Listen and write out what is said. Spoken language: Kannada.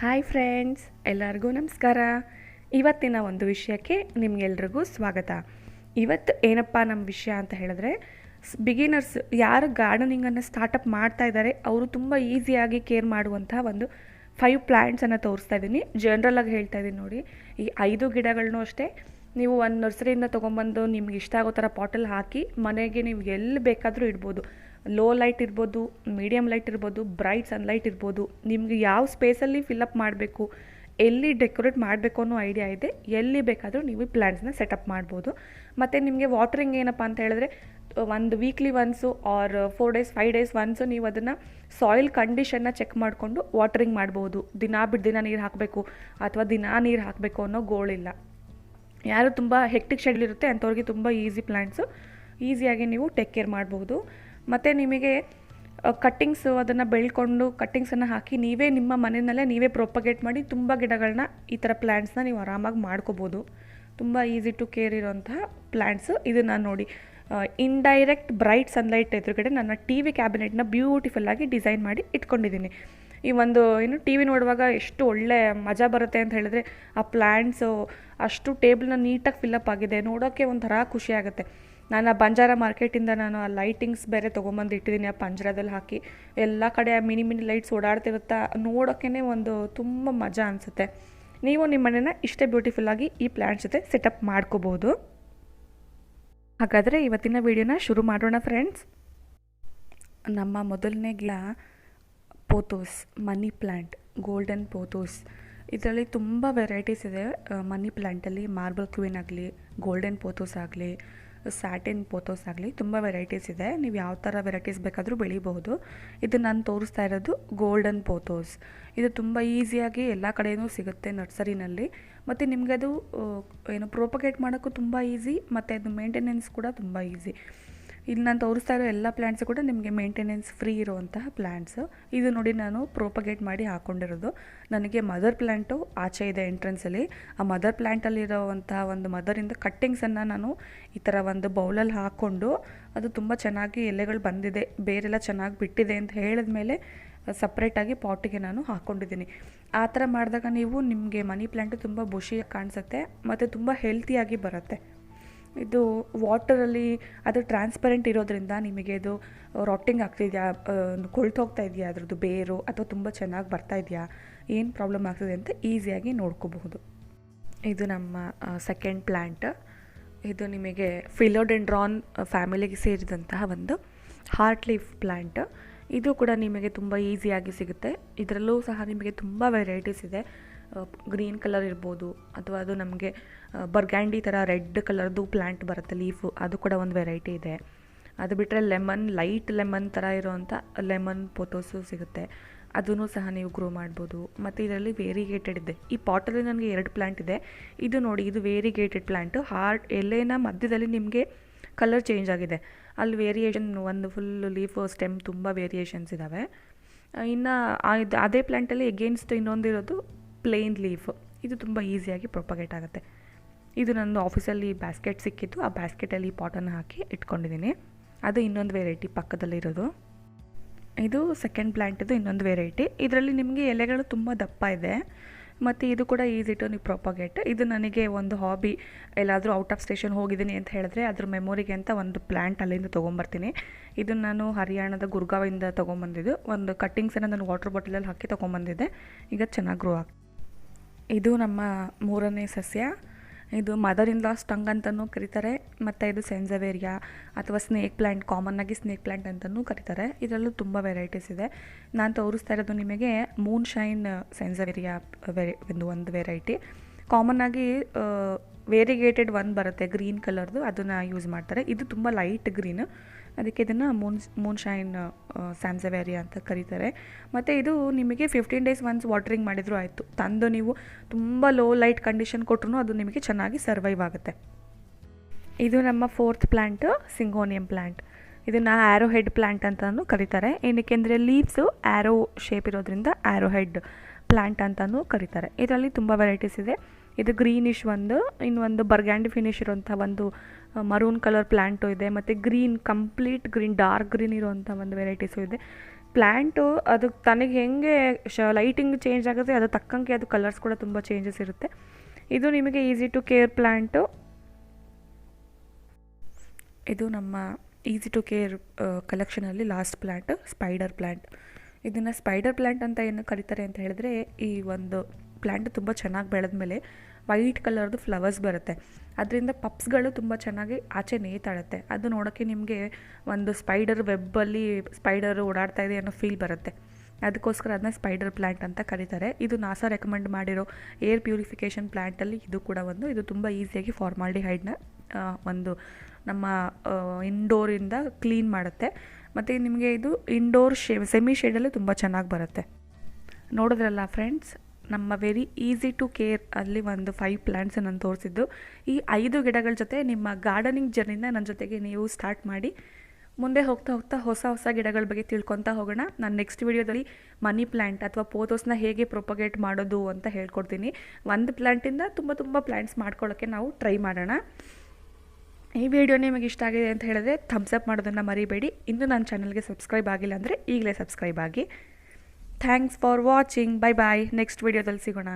ಹಾಯ್ ಫ್ರೆಂಡ್ಸ್, ಎಲ್ಲರಿಗೂ ನಮಸ್ಕಾರ. ಇವತ್ತಿನ ಒಂದು ವಿಷಯಕ್ಕೆ ನಿಮಗೆಲ್ರಿಗೂ ಸ್ವಾಗತ. ಇವತ್ತು ಏನಪ್ಪ ನಮ್ಮ ವಿಷಯ ಅಂತ ಹೇಳಿದ್ರೆ, ಬಿಗಿನರ್ಸ್ ಯಾರು ಗಾರ್ಡನಿಂಗನ್ನು ಸ್ಟಾರ್ಟಪ್ ಮಾಡ್ತಾ ಇದ್ದಾರೆ ಅವರು ತುಂಬ ಈಸಿಯಾಗಿ ಕೇರ್ ಮಾಡುವಂಥ ಒಂದು 5 ಪ್ಲ್ಯಾಂಟ್ಸನ್ನು ತೋರಿಸ್ತಾ ಇದ್ದೀನಿ. ಜನರಲಾಗಿ ಹೇಳ್ತಾ ಇದ್ದೀನಿ ನೋಡಿ. ಈ 5 ಗಿಡಗಳನ್ನೂ ಅಷ್ಟೇ ನೀವು ಒಂದು ನರ್ಸರಿಯಿಂದ ತೊಗೊಂಬಂದು ನಿಮ್ಗೆ ಇಷ್ಟ ಆಗೋ ಥರ ಪಾಟಲ್ಲಿ ಹಾಕಿ ಮನೆಗೆ ನೀವು ಎಲ್ಲಿ ಬೇಕಾದರೂ ಇಡ್ಬೋದು. ಲೋ ಲೈಟ್ ಇರ್ಬೋದು, ಮೀಡಿಯಮ್ ಲೈಟ್ ಇರ್ಬೋದು, ಬ್ರೈಟ್ ಸನ್ಲೈಟ್ ಇರ್ಬೋದು. ನಿಮಗೆ ಯಾವ ಸ್ಪೇಸಲ್ಲಿ ಫಿಲಪ್ ಮಾಡಬೇಕು, ಎಲ್ಲಿ ಡೆಕೋರೇಟ್ ಮಾಡಬೇಕು ಅನ್ನೋ ಐಡಿಯಾ ಇದೆ, ಎಲ್ಲಿ ಬೇಕಾದರೂ ನೀವು ಪ್ಲ್ಯಾಂಟ್ಸ್ನ ಸೆಟಪ್ ಮಾಡ್ಬೋದು. ಮತ್ತು ನಿಮಗೆ ವಾಟರಿಂಗ್ ಏನಪ್ಪ ಅಂತ ಹೇಳಿದ್ರೆ, ಒಂದು weekly once or 4 days 5 days once ನೀವು ಅದನ್ನು ಸಾಯಿಲ್ ಕಂಡೀಷನ್ನ ಚೆಕ್ ಮಾಡಿಕೊಂಡು ವಾಟರಿಂಗ್ ಮಾಡ್ಬೋದು. ದಿನ ಬಿಟ್ಟು ದಿನ ನೀರು ಹಾಕಬೇಕು ಅಥವಾ ದಿನ ನೀರು ಹಾಕಬೇಕು ಅನ್ನೋ ಗೋಳಿಲ್ಲ. ಯಾರು ತುಂಬ ಹೆಕ್ಟಿಕ್ ಶೆಡ್ಯೂಲ್ ಇರುತ್ತೆ ಅಂಥವ್ರಿಗೆ ತುಂಬ ಈಸಿ ಪ್ಲ್ಯಾಂಟ್ಸು, ಈಸಿಯಾಗಿ ನೀವು ಟೇಕ್ ಕೇರ್ ಮಾಡ್ಬೋದು. ಮತ್ತು ನಿಮಗೆ ಕಟ್ಟಿಂಗ್ಸು ಅದನ್ನು ಬೆಳ್ಕೊಂಡು ಕಟ್ಟಿಂಗ್ಸನ್ನು ಹಾಕಿ ನೀವೇ ನಿಮ್ಮ ಮನೆಯಲ್ಲೇ ನೀವೇ ಪ್ರೊಪಗೇಟ್ ಮಾಡಿ ತುಂಬ ಗಿಡಗಳನ್ನ ಈ ಥರ ಪ್ಲ್ಯಾಂಟ್ಸ್ನ ನೀವು ಆರಾಮಾಗಿ ಮಾಡ್ಕೋಬೋದು. ತುಂಬ ಈಸಿ ಟು ಕೇರ್ ಇರೋಂತಹ ಪ್ಲ್ಯಾಂಟ್ಸು. ಇದನ್ನು ನೋಡಿ, ಇಂಡೈರೆಕ್ಟ್ ಬ್ರೈಟ್ ಸನ್ಲೈಟ್ ಎದುರುಗಡೆ ನನ್ನ ಟಿ ವಿ ಕ್ಯಾಬಿನೆಟ್ನ ಬ್ಯೂಟಿಫುಲ್ಲಾಗಿ ಡಿಸೈನ್ ಮಾಡಿ ಇಟ್ಕೊಂಡಿದ್ದೀನಿ. ಈ ಒಂದು ಟಿ ವಿ ನೋಡುವಾಗ ಎಷ್ಟು ಒಳ್ಳೆ ಮಜಾ ಬರುತ್ತೆ ಅಂತ ಹೇಳಿದ್ರೆ, ಆ ಪ್ಲ್ಯಾಂಟ್ಸು ಅಷ್ಟು ಟೇಬಲ್ನ ನೀಟಾಗಿ ಫಿಲ್ಲಪ್ ಆಗಿದೆ, ನೋಡೋಕ್ಕೆ ಒಂಥರ ಖುಷಿ ಆಗುತ್ತೆ. ನಾನು ಆ ಬಂಜಾರ ಮಾರ್ಕೆಟಿಂದ ನಾನು ಆ ಲೈಟಿಂಗ್ಸ್ ಬೇರೆ ತೊಗೊಂಬಂದು ಇಟ್ಟಿದ್ದೀನಿ. ಆ ಪಂಜರದಲ್ಲಿ ಹಾಕಿ ಎಲ್ಲ ಕಡೆ ಆ ಮಿನಿ ಲೈಟ್ಸ್ ಓಡಾಡ್ತಿರುತ್ತಾ, ನೋಡೋಕ್ಕೇ ಒಂದು ತುಂಬ ಮಜಾ ಅನಿಸುತ್ತೆ. ನೀವು ನಿಮ್ಮ ಮನೇನ ಇಷ್ಟೇ ಬ್ಯೂಟಿಫುಲ್ಲಾಗಿ ಈ ಪ್ಲ್ಯಾಂಟ್ಸ್ ಜೊತೆ ಸೆಟಪ್ ಮಾಡ್ಕೋಬೋದು. ಹಾಗಾದರೆ ಇವತ್ತಿನ ವಿಡಿಯೋನ ಶುರು ಮಾಡೋಣ ಫ್ರೆಂಡ್ಸ್. ನಮ್ಮ ಮೊದಲನೇ ಗಿಡ ಪೋಥೋಸ್, ಮನಿ ಪ್ಲ್ಯಾಂಟ್, ಗೋಲ್ಡನ್ ಪೋಥೋಸ್. ಇದರಲ್ಲಿ ತುಂಬ ವೆರೈಟೀಸ್ ಇದೆ. ಮನಿ ಪ್ಲ್ಯಾಂಟಲ್ಲಿ ಮಾರ್ಬಲ್ ಕ್ವೀನ್ ಆಗಲಿ, ಗೋಲ್ಡನ್ ಪೋಥೋಸ್ ಆಗಲಿ, ಸ್ಯಾಟಿನ್ ಪೋಥೋಸ್ ಆಗಲಿ, ತುಂಬ ವೆರೈಟೀಸ್ ಇದೆ. ನೀವು ಯಾವ ಥರ ವೆರೈಟೀಸ್ ಬೇಕಾದರೂ ಬೆಳಿಬಹುದು. ಇದು ನಾನು ತೋರಿಸ್ತಾ ಇರೋದು ಗೋಲ್ಡನ್ ಪೋಥೋಸ್. ಇದು ತುಂಬ ಈಸಿಯಾಗಿ ಎಲ್ಲ ಕಡೆಯೂ ಸಿಗುತ್ತೆ ನರ್ಸರಿನಲ್ಲಿ. ಮತ್ತು ನಿಮಗೆ ಅದು ಪ್ರೊಪಗೇಟ್ ಮಾಡೋಕ್ಕೂ ತುಂಬ ಈಸಿ, ಮತ್ತು ಅದು ಮೇಂಟೆನೆನ್ಸ್ ಕೂಡ ತುಂಬ ಈಸಿ. ಇಲ್ಲಿ ನಾನು ತೋರಿಸ್ತಾ ಇರೋ ಎಲ್ಲ ಪ್ಲ್ಯಾಂಟ್ಸು ಕೂಡ ನಿಮಗೆ ಮೇಂಟೆನೆನ್ಸ್ ಫ್ರೀ ಇರುವಂತಹ ಪ್ಲ್ಯಾಂಟ್ಸು. ಇದು ನೋಡಿ, ನಾನು ಪ್ರೊಪಗೇಟ್ ಮಾಡಿ ಹಾಕ್ಕೊಂಡಿರೋದು. ನನಗೆ ಮದರ್ ಪ್ಲ್ಯಾಂಟು ಆಚೆ ಇದೆ ಎಂಟ್ರೆನ್ಸಲ್ಲಿ. ಆ ಮದರ್ ಪ್ಲ್ಯಾಂಟಲ್ಲಿರೋವಂತಹ ಒಂದು ಮದರಿಂದ ಕಟ್ಟಿಂಗ್ಸನ್ನು ನಾನು ಈ ಥರ ಒಂದು ಬೌಲಲ್ಲಿ ಹಾಕ್ಕೊಂಡು, ಅದು ತುಂಬ ಚೆನ್ನಾಗಿ ಎಲೆಗಳು ಬಂದಿದೆ, ಬೇರೆಲ್ಲ ಚೆನ್ನಾಗಿ ಬಿಟ್ಟಿದೆ ಅಂತ ಹೇಳಿದ ಮೇಲೆ ಸಪ್ರೇಟಾಗಿ ಪಾಟಿಗೆ ನಾನು ಹಾಕ್ಕೊಂಡಿದ್ದೀನಿ. ಆ ಥರ ಮಾಡಿದಾಗ ನಿಮಗೆ ಮನಿ ಪ್ಲ್ಯಾಂಟು ತುಂಬ ಬುಷಿಯಾಗಿ ಕಾಣಿಸುತ್ತೆ ಮತ್ತು ತುಂಬ ಹೆಲ್ತಿಯಾಗಿ ಬರುತ್ತೆ. ಇದು ವಾಟರಲ್ಲಿ ಅದು ಟ್ರಾನ್ಸ್ಪರೆಂಟ್ ಇರೋದ್ರಿಂದ ನಿಮಗೆ ಅದು ರಾಟಿಂಗ್ ಆಗ್ತಿದೆಯಾ, ಕೊಳ್ತು ಹೋಗ್ತಾ ಇದೆಯಾ ಅದ್ರದ್ದು ಬೇರು, ಅಥವಾ ತುಂಬ ಚೆನ್ನಾಗಿ ಬರ್ತಾ ಇದೆಯಾ, ಏನು ಪ್ರಾಬ್ಲಮ್ ಆಗ್ತಿದೆ ಅಂತ ಈಸಿಯಾಗಿ ನೋಡ್ಕೋಬಹುದು. ಇದು ನಮ್ಮ ಸೆಕೆಂಡ್ ಪ್ಲ್ಯಾಂಟ್. ಇದು ನಿಮಗೆ ಫಿಲೋಡೆಂಡ್ರಾನ್ ಫ್ಯಾಮಿಲಿಗೆ ಸೇರಿದಂತಹ ಒಂದು ಹಾರ್ಟ್ ಲೀಫ್ ಪ್ಲ್ಯಾಂಟ್. ಇದು ಕೂಡ ನಿಮಗೆ ತುಂಬ ಈಸಿಯಾಗಿ ಸಿಗುತ್ತೆ. ಇದರಲ್ಲೂ ಸಹ ನಿಮಗೆ ತುಂಬ ವೆರೈಟೀಸ್ ಇದೆ. ಗ್ರೀನ್ ಕಲರ್ ಇರ್ಬೋದು, ಅಥವಾ ಅದು ನಮಗೆ ಬರ್ಗ್ಯಾಂಡಿ ಥರ ರೆಡ್ ಕಲರ್ದು ಪ್ಲ್ಯಾಂಟ್ ಬರುತ್ತೆ ಲೀಫು, ಅದು ಕೂಡ ಒಂದು ವೆರೈಟಿ ಇದೆ. ಅದು ಬಿಟ್ಟರೆ ಲೈಟ್ ಲೆಮನ್ ಥರ ಇರೋವಂಥ ಲೆಮನ್ ಪೋಥೋಸು ಸಿಗುತ್ತೆ, ಅದನ್ನು ಸಹ ನೀವು ಗ್ರೋ ಮಾಡ್ಬೋದು. ಮತ್ತು ಇದರಲ್ಲಿ ವೇರಿಗೇಟೆಡ್ ಇದೆ. ಈ ಪಾಟಲ್ಲಿ ನನಗೆ 2 ಪ್ಲ್ಯಾಂಟ್ ಇದೆ. ಇದು ನೋಡಿ, ಇದು ವೇರಿಗೇಟೆಡ್ ಪ್ಲ್ಯಾಂಟು. ಎಲೆನ ಮಧ್ಯದಲ್ಲಿ ನಿಮಗೆ ಕಲರ್ ಚೇಂಜ್ ಆಗಿದೆ, ಅಲ್ಲಿ ವೇರಿಯೇಷನ್, ಒಂದು ಫುಲ್ ಲೀಫು ಸ್ಟೆಮ್ ತುಂಬ ವೇರಿಯೇಷನ್ಸ್ ಇದ್ದಾವೆ. ಇನ್ನು ಅದೇ ಪ್ಲ್ಯಾಂಟಲ್ಲಿ ಎಗೇನ್ಸ್ಟ್ ಇನ್ನೊಂದಿರೋದು ಪ್ಲೇನ್ ಲೀಫ್. ಇದು ತುಂಬ ಈಸಿಯಾಗಿ ಪ್ರೊಪಗೇಟ್ ಆಗುತ್ತೆ. ಇದು ನನ್ನ ಆಫೀಸಲ್ಲಿ ಬ್ಯಾಸ್ಕೆಟ್ ಸಿಕ್ಕಿತ್ತು, ಆ ಬ್ಯಾಸ್ಕೆಟಲ್ಲಿ ಪಾಟನ್ನು ಹಾಕಿ ಇಟ್ಕೊಂಡಿದ್ದೀನಿ. ಅದು ಇನ್ನೊಂದು ವೆರೈಟಿ ಪಕ್ಕದಲ್ಲಿರೋದು. ಇದು ಸೆಕೆಂಡ್ ಪ್ಲ್ಯಾಂಟಿದು ಇನ್ನೊಂದು ವೆರೈಟಿ. ಇದರಲ್ಲಿ ನಿಮಗೆ ಎಲೆಗಳು ತುಂಬ ದಪ್ಪ ಇದೆ, ಮತ್ತು ಇದು ಕೂಡ ಈಸಿ ಟು ನೀವು ಪ್ರೊಪಗೇಟ್. ಇದು ನನಗೆ ಒಂದು ಹಾಬಿ. ಎಲ್ಲಾದರೂ ಔಟ್ ಆಫ್ ಸ್ಟೇಷನ್ ಹೋಗಿದ್ದೀನಿ ಅಂತ ಹೇಳಿದ್ರೆ ಅದ್ರ ಮೆಮೊರಿಗೆ ಅಂತ ಒಂದು ಪ್ಲ್ಯಾಂಟ್ ಅಲ್ಲಿಂದ ತೊಗೊಂಬರ್ತೀನಿ. ಇದನ್ನು ನಾನು ಹರಿಯಾಣದ ಗುರ್ಗಾವಿಂದ ತೊಗೊಂಬಂದಿದ್ದು. ಒಂದು ಕಟ್ಟಿಂಗ್ಸನ್ನು ನಾನು ವಾಟರ್ ಬಾಟಲಲ್ಲಿ ಹಾಕಿ ತೊಗೊಂಬಂದಿದ್ದೆ. ಈಗ ಚೆನ್ನಾಗಿ ಗ್ರೋ ಆಗ್ತದೆ. ಇದು ನಮ್ಮ 3ನೇ ಸಸ್ಯ. ಇದು ಮದರ್ ಇನ್ ಲಾ ಸ್ಟಂಗ್ ಅಂತಲೂ ಕರೀತಾರೆ, ಮತ್ತು ಇದು ಸೆನ್ಸವೇರಿಯಾ ಅಥವಾ ಸ್ನೇಕ್ ಪ್ಲ್ಯಾಂಟ್, ಕಾಮನ್ನಾಗಿ ಸ್ನೇಕ್ ಪ್ಲ್ಯಾಂಟ್ ಅಂತಲೂ ಕರೀತಾರೆ. ಇದರಲ್ಲೂ ತುಂಬ ವೆರೈಟೀಸ್ ಇದೆ. ನಾನು ತೋರಿಸ್ತಾ ಇರೋದು ನಿಮಗೆ ಮೂನ್ ಶೈನ್ ಸೆನ್ಸವೇರಿಯಾ ಒಂದು ವೆರೈಟಿ. ಕಾಮನ್ನಾಗಿ ವೇರಿಗೇಟೆಡ್ ಒಂದು ಬರುತ್ತೆ ಗ್ರೀನ್ ಕಲರ್ದು, ಅದನ್ನು ಯೂಸ್ ಮಾಡ್ತಾರೆ. ಇದು ತುಂಬ ಲೈಟ್ ಗ್ರೀನ್, ಅದಕ್ಕೆ ಇದನ್ನು ಮೂನ್ ಶೈನ್ ಸ್ಯಾನ್ಸವೇರಿಯಾ ಅಂತ ಕರೀತಾರೆ. ಮತ್ತು ಇದು ನಿಮಗೆ 15 ಡೇಸ್ ಒನ್ಸ್ ವಾಟರಿಂಗ್ ಮಾಡಿದರೂ ಆಯಿತು. ತಂದು ನೀವು ತುಂಬ ಲೋ ಲೈಟ್ ಕಂಡೀಷನ್ ಕೊಟ್ಟರು ಅದು ನಿಮಗೆ ಚೆನ್ನಾಗಿ ಸರ್ವೈವ್ ಆಗುತ್ತೆ. ಇದು ನಮ್ಮ 4th ಪ್ಲ್ಯಾಂಟು, ಸಿಂಗೋನಿಯಂ ಪ್ಲ್ಯಾಂಟ್. ಇದನ್ನು ಆ್ಯರೋ ಹೆಡ್ ಪ್ಲ್ಯಾಂಟ್ ಅಂತಲೂ ಕರೀತಾರೆ. ಏನಕ್ಕೆ ಅಂದರೆ ಲೀವ್ಸು ಆ್ಯರೋ ಶೇಪ್ ಇರೋದ್ರಿಂದ ಆ್ಯರೋ ಹೆಡ್ ಪ್ಲ್ಯಾಂಟ್ ಅಂತಲೂ ಕರೀತಾರೆ. ಇದರಲ್ಲಿ ತುಂಬ ವೆರೈಟೀಸ್ ಇದೆ. ಇದು ಗ್ರೀನಿಶ್ ಒಂದು, ಇನ್ನೊಂದು ಬರ್ಗ್ಯಾಂಡಿ ಫಿನಿಶ್ ಇರೋಂಥ ಒಂದು ಮರೂನ್ ಕಲರ್ ಪ್ಲ್ಯಾಂಟು ಇದೆ, ಮತ್ತು green, complete green, dark green ಇರೋವಂಥ ಒಂದು ವೆರೈಟೀಸು ಇದೆ. ಪ್ಲ್ಯಾಂಟು ಅದು ತನಗೆ ಹೆಂಗೆ ಲೈಟಿಂಗ್ ಚೇಂಜ್ ಆಗುತ್ತೆ ಅದು ತಕ್ಕಂಗೆ ಅದು ಕಲರ್ಸ್ ಕೂಡ ತುಂಬ ಚೇಂಜಸ್ ಇರುತ್ತೆ. ಇದು ನಿಮಗೆ ಈಸಿ ಟು ಕೇರ್ ಪ್ಲ್ಯಾಂಟು. ಇದು ನಮ್ಮ ಈಸಿ ಟು ಕೇರ್ ಕಲೆಕ್ಷನಲ್ಲಿ ಲಾಸ್ಟ್ ಪ್ಲ್ಯಾಂಟ್ ಸ್ಪೈಡರ್ ಪ್ಲ್ಯಾಂಟ್. ಇದನ್ನು ಸ್ಪೈಡರ್ ಪ್ಲ್ಯಾಂಟ್ ಅಂತ ಏನು ಕರೀತಾರೆ ಅಂತ ಹೇಳಿದ್ರೆ, ಈ ಒಂದು ಪ್ಲ್ಯಾಂಟ್ ತುಂಬ ಚೆನ್ನಾಗಿ ಬೆಳೆದ್ಮೇಲೆ ವೈಟ್ ಕಲರ್ದು ಫ್ಲವರ್ಸ್ ಬರುತ್ತೆ. ಅದರಿಂದ ಪಪ್ಸ್ಗಳು ತುಂಬ ಚೆನ್ನಾಗಿ ಆಚೆ ನೇತಾಡುತ್ತೆ. ಅದು ನೋಡೋಕ್ಕೆ ನಿಮಗೆ ಒಂದು ಸ್ಪೈಡರ್ ವೆಬ್ಬಲ್ಲಿ ಸ್ಪೈಡರ್ ಓಡಾಡ್ತಾ ಇದೆ ಅನ್ನೋ ಫೀಲ್ ಬರುತ್ತೆ. ಅದಕ್ಕೋಸ್ಕರ ಅದನ್ನ ಸ್ಪೈಡರ್ ಪ್ಲ್ಯಾಂಟ್ ಅಂತ ಕರೀತಾರೆ. ಇದು ನಾಸಾ ರೆಕಮೆಂಡ್ ಮಾಡಿರೋ ಏರ್ ಪ್ಯೂರಿಫಿಕೇಷನ್ ಪ್ಲ್ಯಾಂಟಲ್ಲಿ ಇದು ಕೂಡ ಒಂದು. ಇದು ತುಂಬ ಈಸಿಯಾಗಿ ಫಾರ್ಮಾಲ್ಡಿಹೈಡ್ನ ಒಂದು ನಮ್ಮ ಇಂಡೋರಿಂದ ಕ್ಲೀನ್ ಮಾಡುತ್ತೆ. ಮತ್ತು ನಿಮಗೆ ಇದು ಇಂಡೋರ್ ಸೆಮಿ ಶೇಡಲ್ಲಿ ತುಂಬ ಚೆನ್ನಾಗಿ ಬರುತ್ತೆ. ನೋಡಿದ್ರಲ್ಲ ಫ್ರೆಂಡ್ಸ್, ನಮ್ಮ ವೆರಿ ಈಸಿ ಟು ಕೇರ್ ಅಲ್ಲಿ ಒಂದು 5 ಪ್ಲ್ಯಾಂಟ್ಸ್ ನಾನು ತೋರಿಸಿದ್ದು. ಈ 5 ಗಿಡಗಳ ಜೊತೆ ನಿಮ್ಮ ಗಾರ್ಡನಿಂಗ್ ಜರ್ನಿನ ನನ್ನ ಜೊತೆಗೆ ನೀವು ಸ್ಟಾರ್ಟ್ ಮಾಡಿ. ಮುಂದೆ ಹೋಗ್ತಾ ಹೋಗ್ತಾ ಹೊಸ ಹೊಸ ಗಿಡಗಳ ಬಗ್ಗೆ ತಿಳ್ಕೊತಾ ಹೋಗೋಣ. ನಾನು ನೆಕ್ಸ್ಟ್ ವಿಡಿಯೋದಲ್ಲಿ ಮನಿ ಪ್ಲ್ಯಾಂಟ್ ಅಥವಾ ಪೋಥೋಸ್ನ ಹೇಗೆ ಪ್ರೊಪಗೇಟ್ ಮಾಡೋದು ಅಂತ ಹೇಳ್ಕೊಡ್ತೀನಿ. ಒಂದು ಪ್ಲ್ಯಾಂಟಿಂದ ತುಂಬ ಪ್ಲ್ಯಾಂಟ್ಸ್ ಮಾಡ್ಕೊಳ್ಳೋಕ್ಕೆ ನಾವು ಟ್ರೈ ಮಾಡೋಣ. ಈ ವಿಡಿಯೋ ನಿಮಗೆ ಇಷ್ಟ ಆಗಿದೆ ಅಂತ ಹೇಳಿದ್ರೆ ಥಮ್ಸ್ ಅಪ್ ಮಾಡೋದನ್ನು ಮರಿಬೇಡಿ. ಇನ್ನೂ ನನ್ನ ಚಾನಲ್ಗೆ ಸಬ್ಸ್ಕ್ರೈಬ್ ಆಗಿಲ್ಲ ಅಂದರೆ ಈಗಲೇ ಸಬ್ಸ್ಕ್ರೈಬ್ ಆಗಿ. Thanks for watching. Bye bye. Next ವಿಡಿಯೋದಲ್ಲಿ ಸಿಗೋಣ.